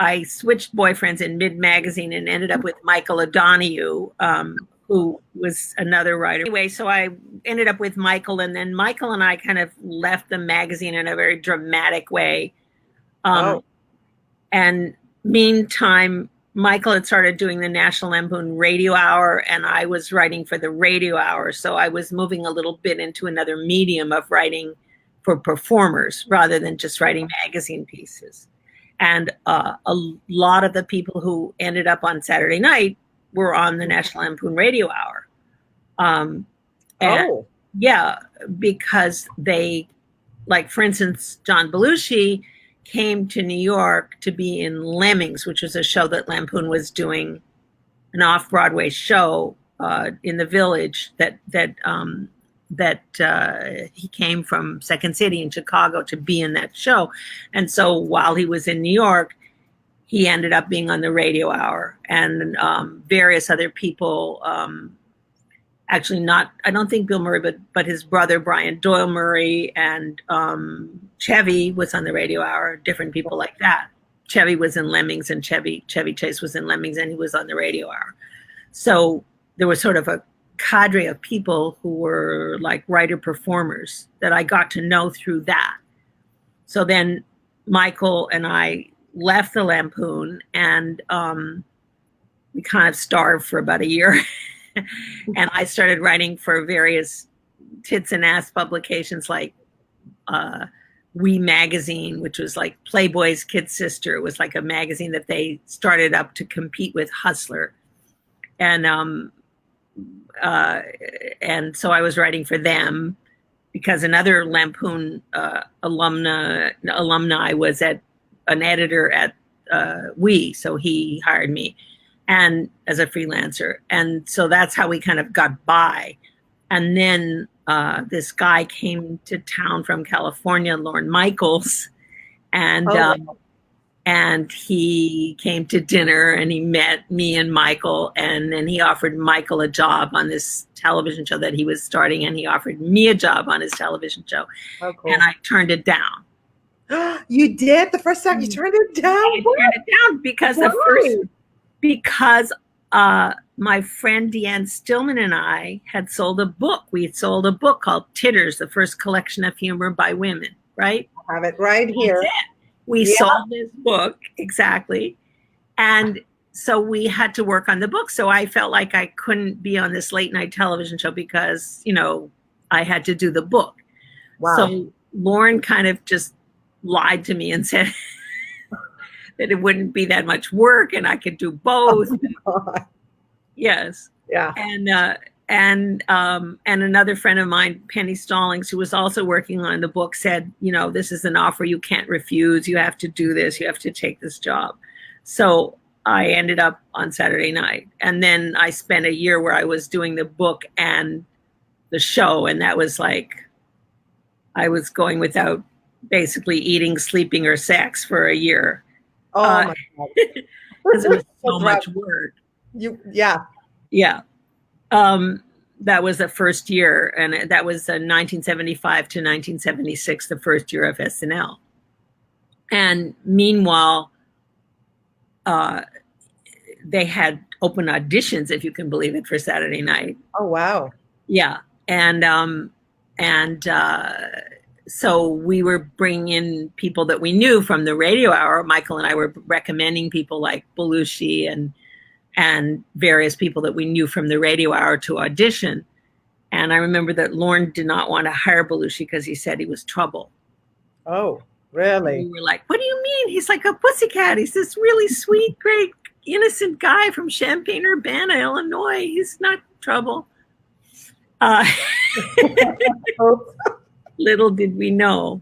I switched boyfriends in mid-magazine and ended up with Michael O'Donoghue, who was another writer. Anyway, so I ended up with Michael, and then Michael and I kind of left the magazine in a very dramatic way. And meantime, Michael had started doing the National Lampoon Radio Hour, and I was writing for the Radio Hour. So I was moving a little bit into another medium of writing for performers rather than just writing magazine pieces. And a lot of the people who ended up on Saturday night were on the National Lampoon Radio Hour. Yeah, because they, like, for instance, John Belushi came to New York to be in Lemmings, which was a show that Lampoon was doing, an off-Broadway show in the Village that he came from Second City in Chicago to be in that show. And so while he was in New York, he ended up being on the Radio Hour, and various other people, actually not, I don't think Bill Murray, but his brother, Brian Doyle Murray, and Chevy was on the Radio Hour, different people like that. Chevy was in Lemmings, and Chevy Chase was in Lemmings, and he was on the Radio Hour. So there was sort of a cadre of people who were like writer performers that I got to know through that. So then Michael and I left the Lampoon, and we kind of starved for about a year. And I started writing for various tits and ass publications like We Magazine, which was like Playboy's kid sister. It was like a magazine that they started up to compete with Hustler. And so I was writing for them because another Lampoon alumni was an editor at We, so he hired me and as a freelancer. And so that's how we kind of got by. And then this guy came to town from California, Lorne Michaels, and he came to dinner and he met me and Michael, and then he offered Michael a job on this television show that he was starting, and he offered me a job on his television show. Oh, cool. And I turned it down. You did? The first time you turned it down? I turned it down because my friend Deanne Stillman and I had sold a book. We had sold a book called Titters, the first collection of humor by women, right? I have it right here. We sold this book, exactly. And so we had to work on the book. So I felt like I couldn't be on this late night television show because, I had to do the book. Wow. So Lauren kind of just lied to me and said that it wouldn't be that much work and I could do both. Oh, yes. Yeah. And another friend of mine, Penny Stallings, who was also working on the book, said, this is an offer you can't refuse. You have to do this. You have to take this job. So I ended up on Saturday night. And then I spent a year where I was doing the book and the show. And that was like, I was going without basically eating, sleeping, or sex for a year. Oh, my God. Because it was so much work. Yeah. That was the first year, and that was 1975 to 1976, the first year of SNL. And meanwhile, they had open auditions, if you can believe it, for Saturday night. Oh, wow. Yeah. And so we were bringing in people that we knew from the Radio Hour. Michael and I were recommending people like Belushi and various people that we knew from the Radio Hour to audition. And I remember that Lorne did not want to hire Belushi because he said he was trouble. Oh, really? And we were like, what do you mean? He's like a pussycat. He's this really sweet, great, innocent guy from Champaign-Urbana, Illinois. He's not trouble. Little did we know